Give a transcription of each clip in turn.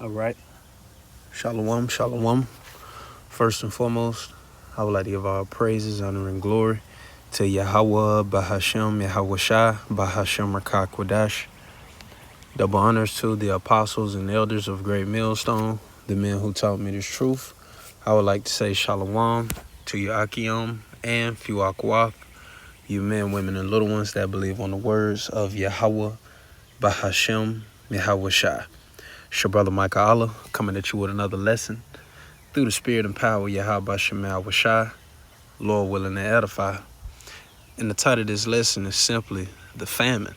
All right. Shalom, shalom. First and foremost, I would like to give all praises, honor, and glory to Yahweh, Bahashem, Yahweh Shai, Bahashem Rakah Kwadash. Double honors to the apostles and elders of Great Millstone, the men who taught me this truth. I would like to say shalom to you, Akim and Fuakwaf, you men, women, and little ones that believe on the words of Yahweh, Bahashem, Yahweh Shai. It's your brother Micah Allah coming at you with another lesson through the spirit and power of Yahweh Shemel Shai, Lord willing to edify. And the title of this lesson is simply the famine.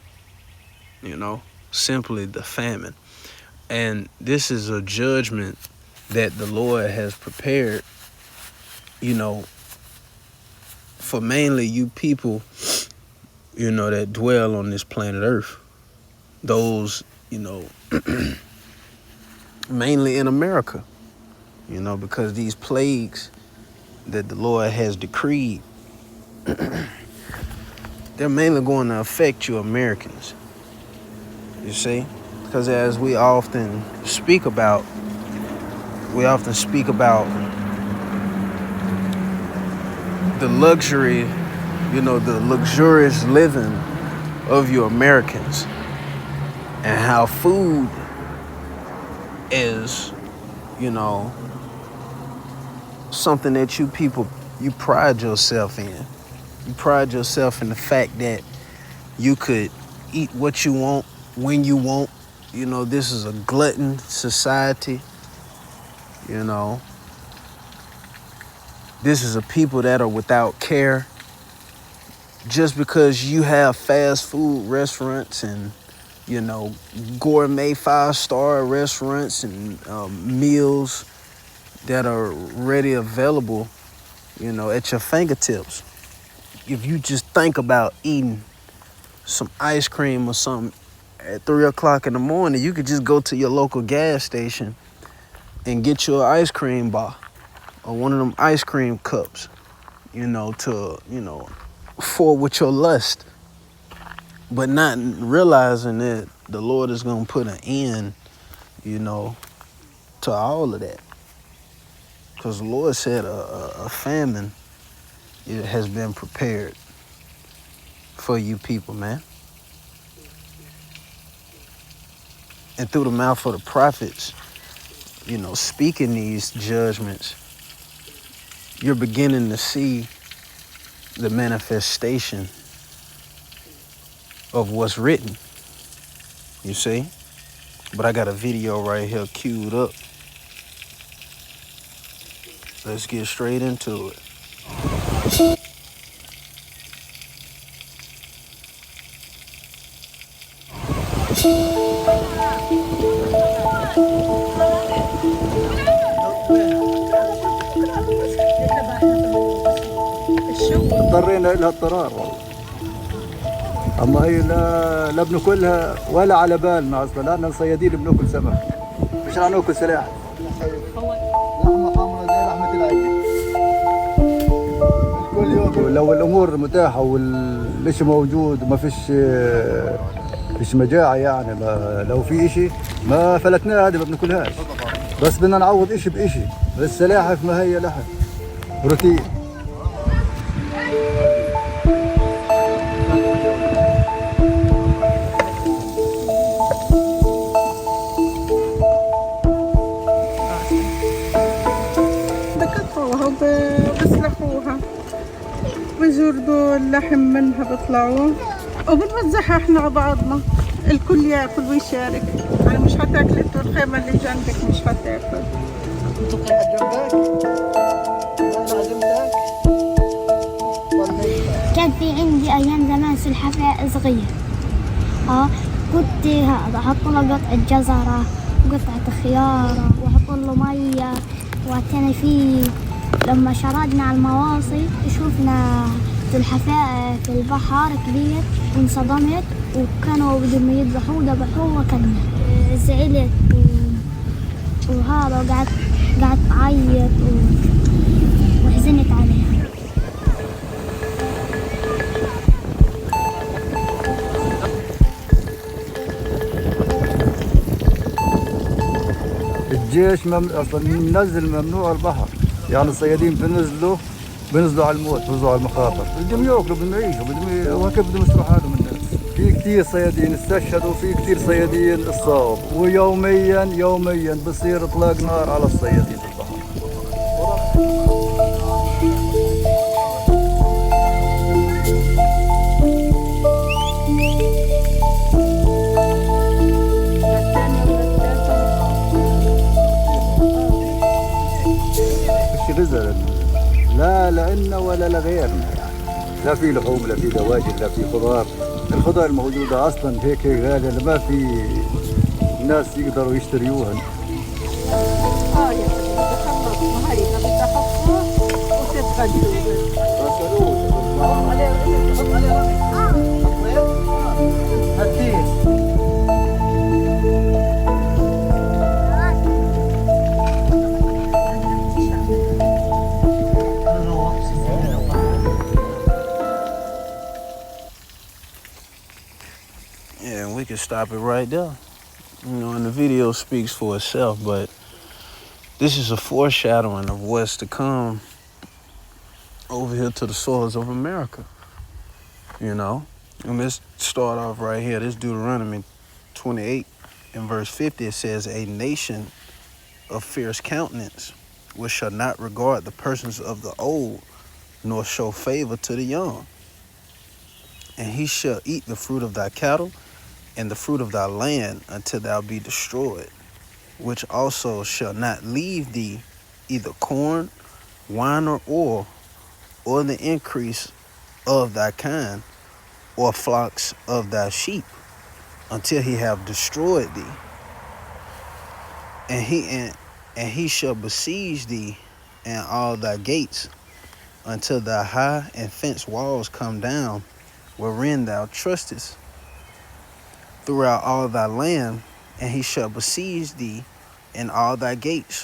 Simply the famine. And this is a judgment that the Lord has prepared, for mainly you people, that dwell on this planet Earth. Those, mainly in America, because these plagues that the Lord has decreed, they're mainly going to affect you Americans, you see? Because as we often speak about the luxury, the luxurious living of you Americans, and how food is, something that you people, you pride yourself in. You pride yourself in the fact that you could eat what you want, when you want. This is a glutton society. This is a people that are without care. Just because you have fast food restaurants and, gourmet 5-star restaurants and meals that are ready available, at your fingertips. If you just think about eating some ice cream or something at 3 o'clock in the morning, you could just go to your local gas station and get you an ice cream bar or one of them ice cream cups, for with your lust, but not realizing that the Lord is going to put an end, to all of that. Because the Lord said a famine, it has been prepared for you people, man. And through the mouth of the prophets, speaking these judgments, you're beginning to see the manifestation of what's written, you see? But I got a video right here queued up. Let's get straight into it. اضطرينا لها اضطرار والله. اما هي لا بناكلها ولا على بالنا اصلا، لان الصيادين بناكل سمك مش رح ناكل سلاح. لحمه حمراء زي لحمه العجل الكل ياكل. لو الامور متاحه والشيء موجود وما فيش مجاعه، يعني لو في شيء ما فلتناها، هذه ما بناكلهاش. بس بدنا نعوض شيء بشيء. السلاحف ما هي لحم بروتين. بسلخوها بجردوا اللحم منها بيطلعوا وبنوزعها احنا على بعضنا، الكل ياكل ويشارك. يعني مش هتاكل انتوا، الخيمه اللي جنبك مش هتاكل. كان في عندي ايام زمان سلحفاة صغير، كنت احط له قطعة جزرة وقطعة خيارة واحط له مية واعتني فيه. لما شردنا على المواصي شوفنا سلحفاة في البحر كبير وانصدمت، وكانوا بدهم يذبحوه ذبحوه وكلنا. زعلت وهذا قعدت أعيط وحزنت عليها. الجيش اصلا منزل ممنوع البحر، يعني الصيادين بنزلوا على الموت، بنزلوا على المخاطر، بدهم ياكلوا، بدهم يعيشوا، وكيف بدهم يصلحوا حالهم الناس. في كثير صيادين استشهدوا، وفي كثير صيادين اصابوا، ويوميا بصير اطلاق نار على الصيادين في البحر. مش رزق لا لنا ولا لغيرنا، يعني لا في لحوم، لا في دواجن، لا في خضار. الخضار الموجودة أصلا هيك غالية، ما في ناس يقدروا يشتريوها. يا حبيبي خلصنا، هاي بدها تحطها وتتغدوا. Yeah, and we can stop it right there. And the video speaks for itself, but this is a foreshadowing of what's to come over here to the soils of America. And let's start off right here. This Deuteronomy 28 in verse 50, it says, "A nation of fierce countenance, which shall not regard the persons of the old, nor show favor to the young. And he shall eat the fruit of thy cattle, and the fruit of thy land, until thou be destroyed, which also shall not leave thee either corn, wine, or oil, or the increase of thy kind, or flocks of thy sheep, until he have destroyed thee. And he shall besiege thee and all thy gates, until thy high and fenced walls come down, wherein thou trustest, throughout all thy land. And he shall besiege thee and all thy gates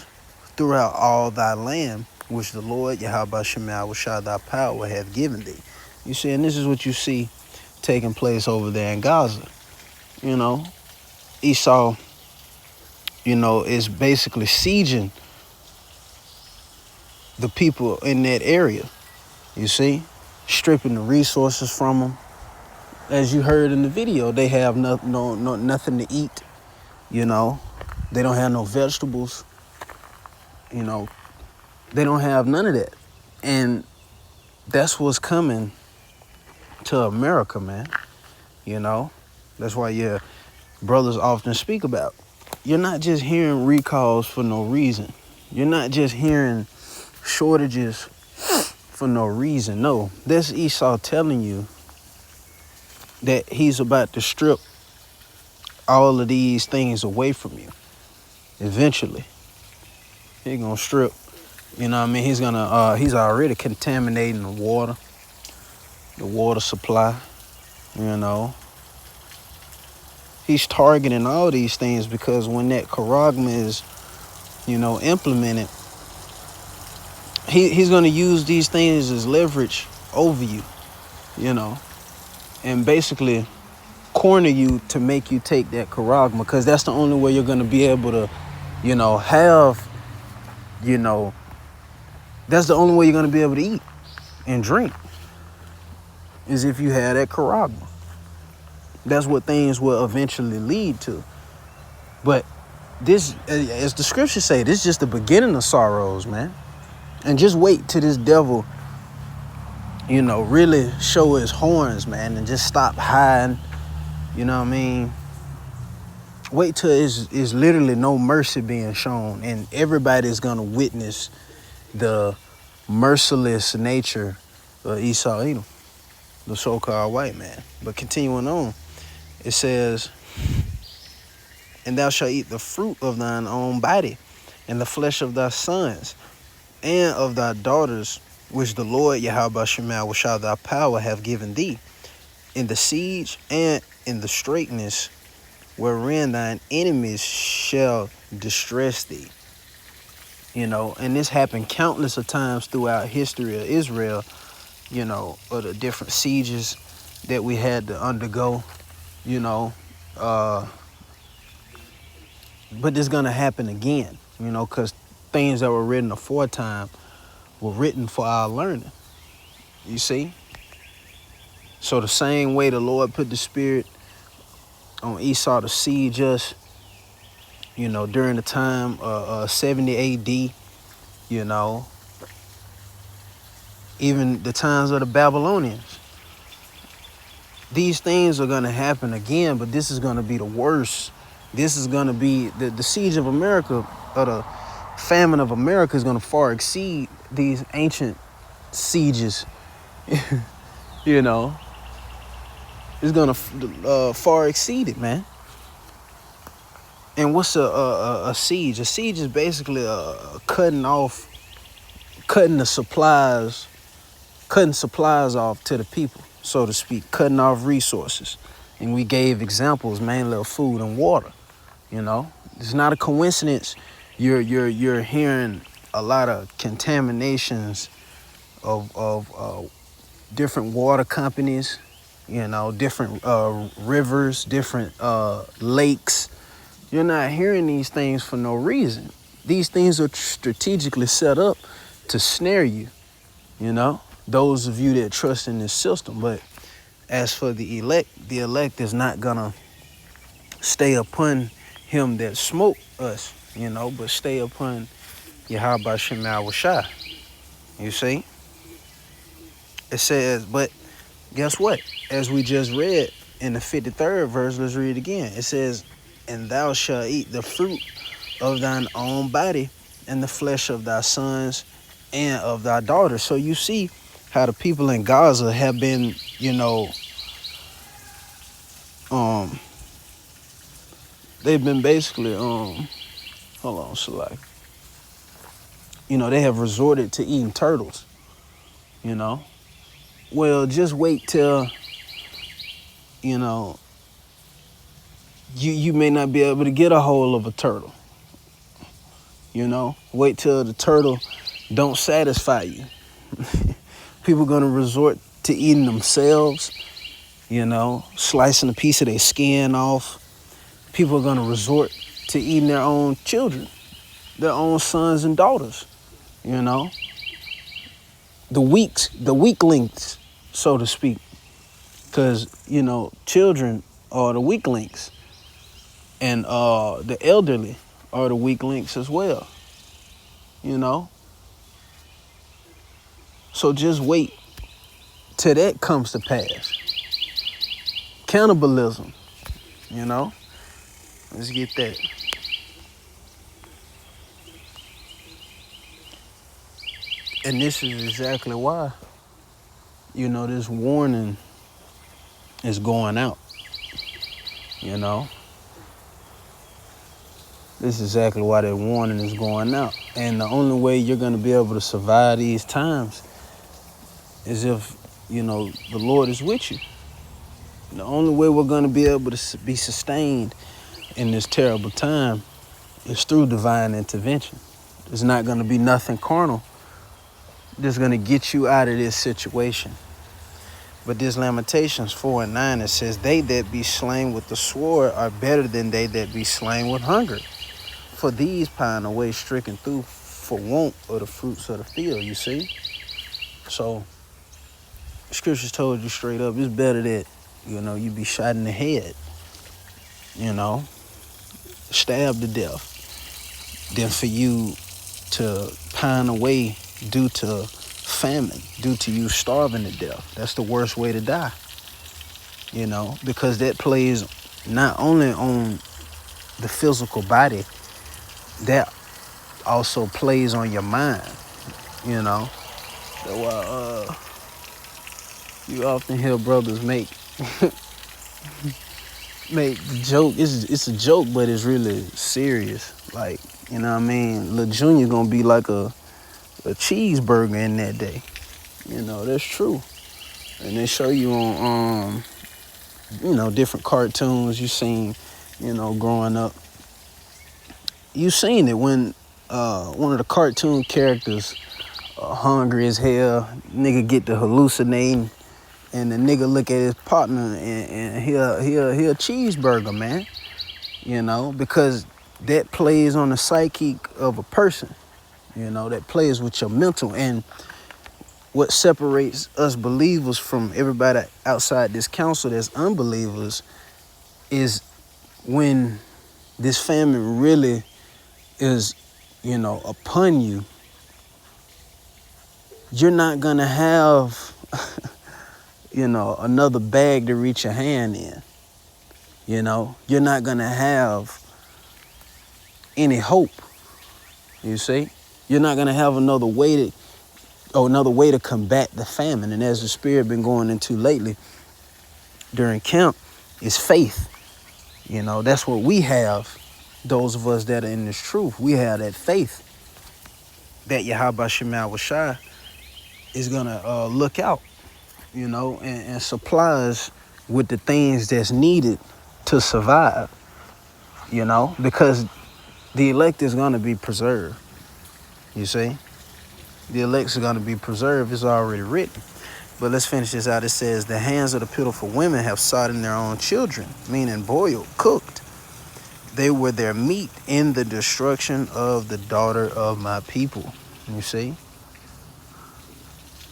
throughout all thy land, which the Lord Yahweh Shemah Shah thy power hath given thee." You see, and this is what you see taking place over there in Gaza. Esau, is basically sieging the people in that area. You see, stripping the resources from them. As you heard in the video, they have nothing to eat. They don't have no vegetables. They don't have none of that. And that's what's coming to America, man. That's why your brothers often speak about. You're not just hearing recalls for no reason. You're not just hearing shortages for no reason. No, that's Esau telling you that he's about to strip all of these things away from you. Eventually, he's gonna strip. He's already contaminating the water supply. He's targeting all these things because when that charagma is, implemented, he's gonna use these things as leverage over you, and basically corner you to make you take that charagma, because that's the only way you're gonna be able to, that's the only way you're gonna be able to eat and drink, is if you have that charagma. That's what things will eventually lead to. But this, as the scriptures say, this is just the beginning of sorrows, man. And just wait till this devil, really show his horns, man, and just stop hiding. Wait till it's literally no mercy being shown, and everybody's gonna witness the merciless nature of Esau Edom, the so-called white man. But continuing on, it says, "And thou shalt eat the fruit of thine own body, and the flesh of thy sons, and of thy daughters, which the Lord Yahweh Shemah Shah thy power have given thee, in the siege and in the straitness, wherein thine enemies shall distress thee." And this happened countless of times throughout history of Israel, of the different sieges that we had to undergo, But it's gonna happen again, because things that were written aforetime were written for our learning. You see? So the same way the Lord put the Spirit on Esau to siege us, during the time 70 AD, even the times of the Babylonians. These things are going to happen again, but this is going to be the worst. This is going to be the siege of America, or the famine of America, is going to far exceed these ancient sieges. It's going to far exceed it, man. And what's a siege? A siege is basically cutting the supplies, off to the people, so to speak, cutting off resources. And we gave examples mainly of food and water. It's not a coincidence. You're hearing a lot of contaminations of different water companies, different rivers, different lakes. You're not hearing these things for no reason. These things are strategically set up to snare you, those of you that trust in this system. But as for the elect is not gonna stay upon him that smote us, but stay upon Yahweh Shem Shai. You see? It says, but guess what? As we just read in the 53rd verse, let's read it again. It says, and thou shalt eat the fruit of thine own body and the flesh of thy sons and of thy daughters. So you see how the people in Gaza have been, they've been basically, hold on, Salak. They have resorted to eating turtles, Well, just wait till, you may not be able to get a hold of a turtle. Wait till the turtle don't satisfy you. People are going to resort to eating themselves, slicing a piece of their skin off. People are going to resort to eating their own children, their own sons and daughters, the weaklings, so to speak, because, children are the weak links, and the elderly are the weak links as well, So just wait till that comes to pass. Cannibalism, Let's get that. And this is exactly why, this warning is going out, This is exactly why that warning is going out. And the only way you're going to be able to survive these times is if, the Lord is with you. The only way we're going to be able to be sustained in this terrible time is through divine intervention. There's not going to be nothing carnal that's going to get you out of this situation. But this Lamentations 4:9, it says, they that be slain with the sword are better than they that be slain with hunger. For these pine away stricken through for want of the fruits of the field, you see? So, scriptures told you straight up, it's better that, you be shot in the head, stabbed to death, than for you to pine away due to famine, due to you starving to death. That's the worst way to die, because that plays not only on the physical body, that also plays on your mind, That's why you often hear brothers make the joke. It's a joke, but it's really serious. Like, Lil Junior gonna be like a cheeseburger in that day. That's true. And they show you on different cartoons you seen, growing up. You seen it when one of the cartoon characters hungry as hell, nigga get to hallucinating, and the nigga look at his partner and he a cheeseburger, man. Because that plays on the psyche of a person, that plays with your mental. And what separates us believers from everybody outside this council that's unbelievers is when this famine really is, upon you, you're not gonna have, another bag to reach your hand in. You're not gonna have any hope. You see, you're not gonna have another way to combat the famine. And as the Spirit been going into lately during camp, is faith. That's what we have. Those of us that are in this truth, we have that faith that Yahweh Shema Washai is gonna look out, and supply us with the things that's needed to survive. Because the elect is gonna be preserved. You see, the elect are gonna be preserved. It's already written. But let's finish this out. It says, the hands of the pitiful women have sought in their own children, meaning boiled, cooked. They were their meat in the destruction of the daughter of my people. You see?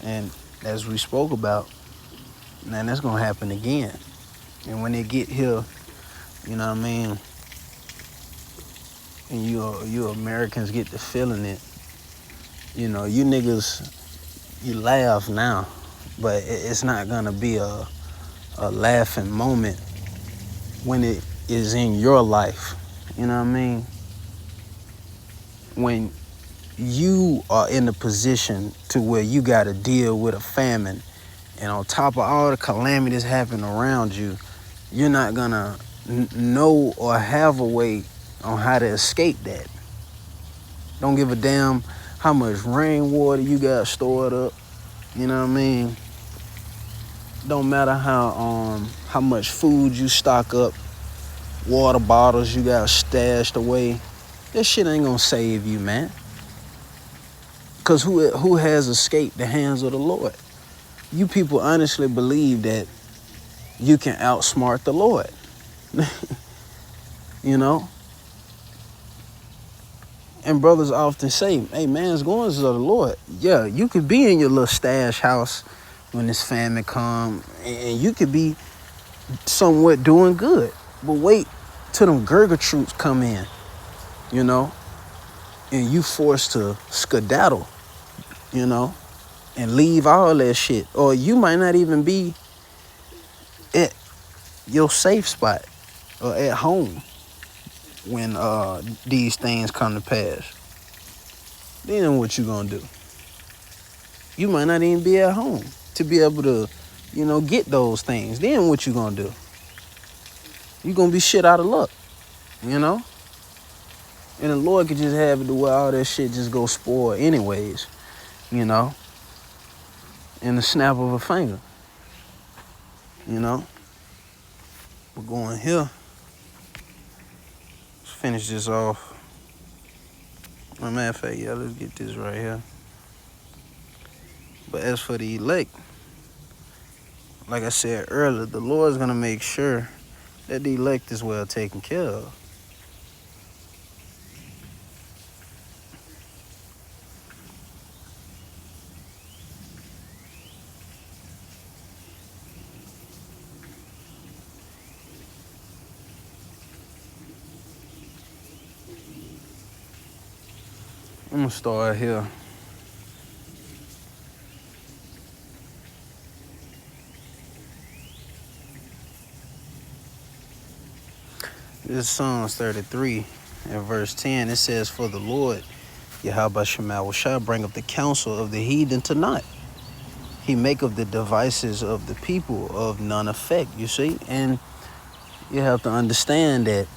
And as we spoke about, man, that's going to happen again. And when they get here, you know what I mean, and you Americans get to feeling it, you niggas, you laugh now, but it's not going to be a laughing moment when it is in your life. You know what I mean? When you are in a position to where you got to deal with a famine, and on top of all the calamities happening around you, you're not gonna know or have a way on how to escape that. Don't give a damn how much rainwater you got stored up. You know what I mean? Don't matter how much food you stock up, water bottles you got stashed away. That shit ain't gonna save you, man. Because who has escaped the hands of the Lord? You people honestly believe that you can outsmart the Lord. And brothers often say, hey, man's going to the Lord. Yeah, you could be in your little stash house when this famine come, and you could be somewhat doing good. But wait till them Gurga troops come in, and you forced to skedaddle, and leave all that shit. Or you might not even be at your safe spot or at home when these things come to pass. Then what you gonna do? You might not even be at home to be able to, get those things. Then what you gonna do? You gonna be shit out of luck, And the Lord could just have it to where all that shit just go spoil anyways, in the snap of a finger, We're going here. Let's finish this off. As a matter of fact, yeah, let's get this right here. But as for the elect, like I said earlier, the Lord's going to make sure that the elect is well taken care of. I'm going to start here. This is Psalms 33 and verse 10. It says, for the Lord, Yahweh Shema Washai, bring up the counsel of the heathen to naught. He make of the devices of the people of none effect, you see? And you have to understand that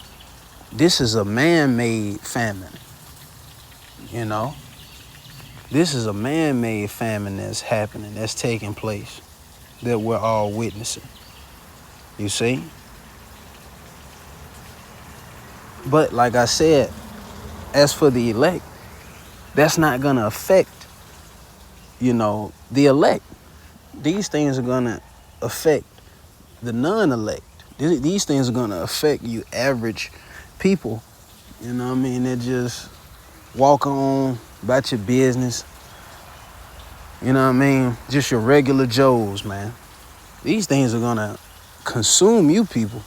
this is a man-made famine, This is a man-made famine that's happening, that's taking place, that we're all witnessing, you see? But like I said, as for the elect, that's not going to affect, the elect. These things are going to affect the non-elect. These things are going to affect you average people, You know what I mean? That just walk on about your business. You know what I mean? Just your regular Joes, man. These things are gonna consume you people.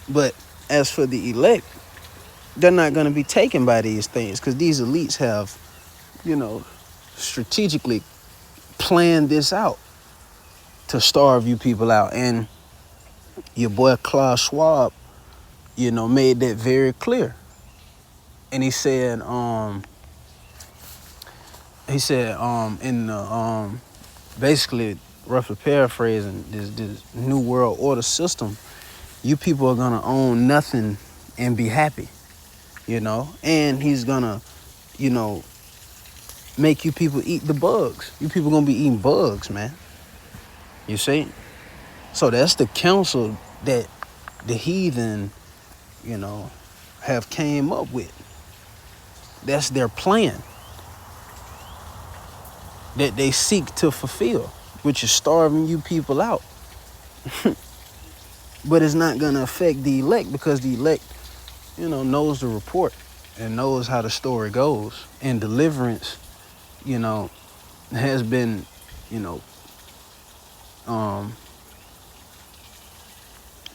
But as for the elect, they're not gonna be taken by these things because these elites have, strategically planned this out to starve you people out. And your boy Klaus Schwab, made that very clear. And he said, in the basically roughly paraphrasing this new world order system, you people are gonna own nothing and be happy, and he's gonna, make you people eat the bugs. You people gonna be eating bugs, man. You see? So that's the counsel that the heathen, have came up with. That's their plan that they seek to fulfill, which is starving you people out. But it's not gonna affect the elect because the elect, knows the report and knows how the story goes. And deliverance, has been,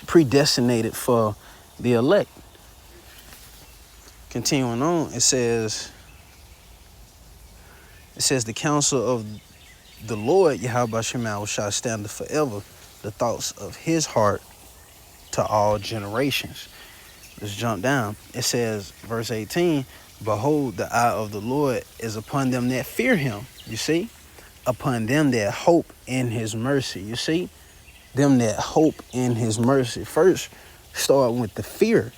predestinated for the elect. Continuing on, it says the counsel of the Lord Yahweh Shema shall stand forever, the thoughts of his heart to all generations. Let's jump down. It says, verse 18, behold, the eye of the Lord is upon them that fear him. You see? Upon them that hope in his mercy. You see? Them that hope in his mercy. First, start with the fear.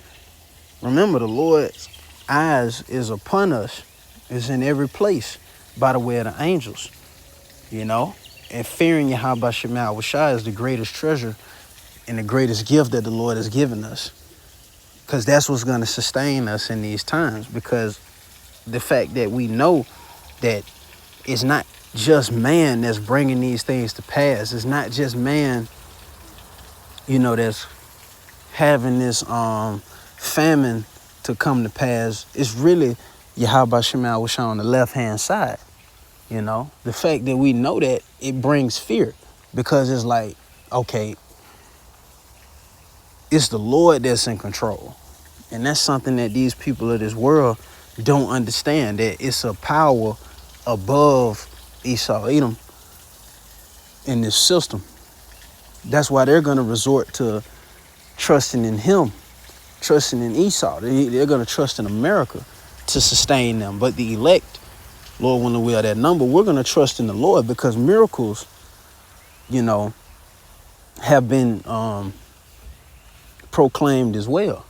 Remember, the Lord's eyes is upon us. It's in every place by the way of the angels. And fearing Yahweh Shema is the greatest treasure and the greatest gift that the Lord has given us. Because that's what's going to sustain us in these times. Because the fact that we know that it's not just man that's bringing these things to pass. It's not just man, that's having this famine to come to pass. It's really Yahweh Shema on the left-hand side. The fact that we know that, it brings fear. Because it's like, okay, it's the Lord that's in control. And that's something that these people of this world don't understand, that it's a power above Esau, Edom in this system. That's why they're going to resort to trusting in him, trusting in Esau. They're going to trust in America to sustain them. But the elect, Lord, when we are that number, we're going to trust in the Lord because miracles, have been proclaimed as well.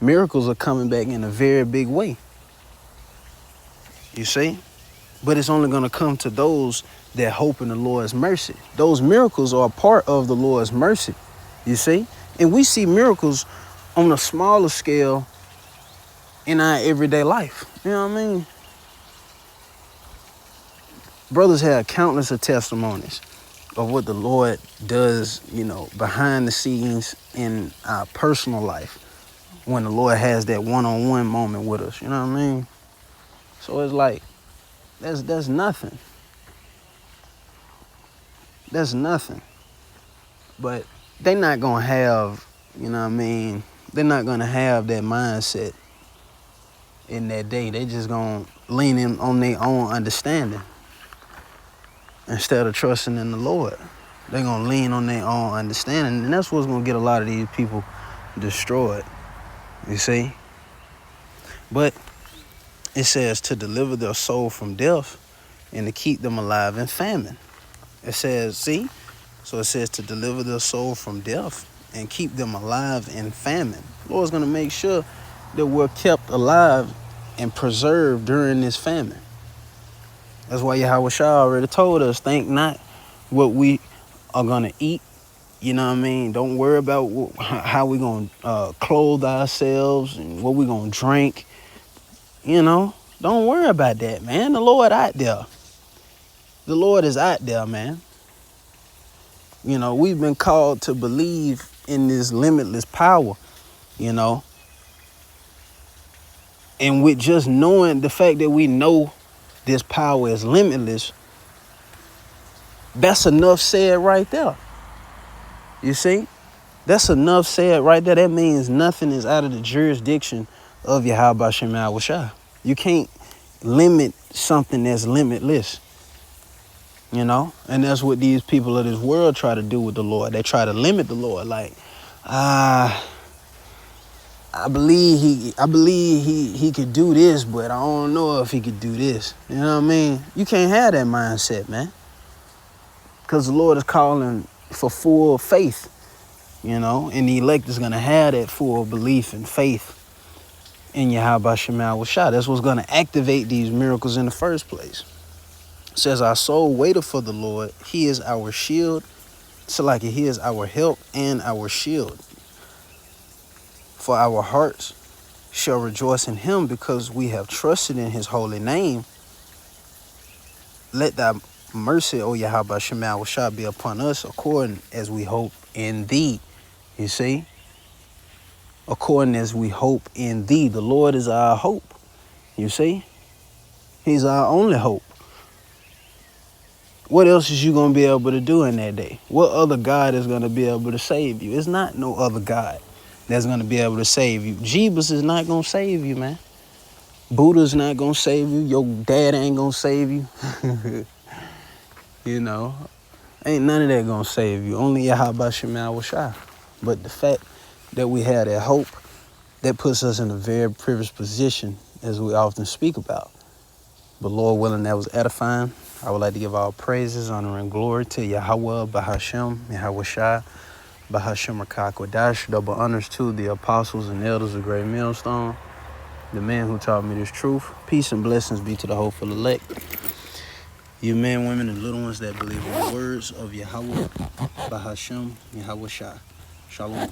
Miracles are coming back in a very big way. You see? But it's only going to come to those that hope in the Lord's mercy. Those miracles are a part of the Lord's mercy. You see? And we see miracles on a smaller scale in our everyday life. You know what I mean? Brothers have countless of testimonies of what the Lord does, behind the scenes in our personal life when the Lord has that one-on-one moment with us. You know what I mean? So it's like, that's nothing. That's nothing. But they're not going to have, they're not going to have that mindset in that day. They just going to lean in on their own understanding instead of trusting in the Lord. They're going to lean on their own understanding. And that's what's going to get a lot of these people destroyed. You see? But it says to deliver their soul from death and to keep them alive in famine. It says, see? So it says to deliver their soul from death and keep them alive in famine. The Lord's going to make sure that we're kept alive and preserved during this famine. That's why Yahweh Shah already told us, think not what we are going to eat. You know what I mean? Don't worry about how we're going to clothe ourselves and what we're going to drink. Don't worry about that, man. The Lord out there. The Lord is out there, man. We've been called to believe in this limitless power, And with just knowing the fact that we know this power is limitless, that's enough said right there. You see? That's enough said right there. That means nothing is out of the jurisdiction of Yahweh Shem Yahushua. You can't limit something that's limitless. You know? And that's what these people of this world try to do with the Lord. They try to limit the Lord. Like, I believe he could do this, but I don't know if he could do this. You know what I mean? You can't have that mindset, man. Because the Lord is calling for full faith, you know, and the elect is going to have that full belief and faith in Yahweh Shem Yahushua. That's what's going to activate these miracles in the first place. It says, our soul waiteth for the Lord. He is our shield. So like he is our help and our shield. For our hearts shall rejoice in him because we have trusted in his holy name. Let thy mercy, O Yahweh Shem Yahushua, be upon us according as we hope in thee. You see? According as we hope in thee. The Lord is our hope. You see? He's our only hope. What else is you going to be able to do in that day? What other God is going to be able to save you? It's not no other God that's going to be able to save you. Jeebus is not going to save you, man. Buddha's not going to save you. Your dad ain't going to save you. You know, ain't none of that going to save you. Only Yahweh Shem Yahushua. But the fact that we have that hope, that puts us in a very privileged position, as we often speak about. But Lord willing, that was edifying. I would like to give all praises, honor, and glory to Yahweh, Bahashem, Yahushua, Bahashem Rakakwadash. Double honors to the apostles and elders of Great Millstone, the man who taught me this truth. Peace and blessings be to the hopeful elect. You men, women, and little ones that believe in the words of Yahweh, Bahashem, Yahushua. Shalom.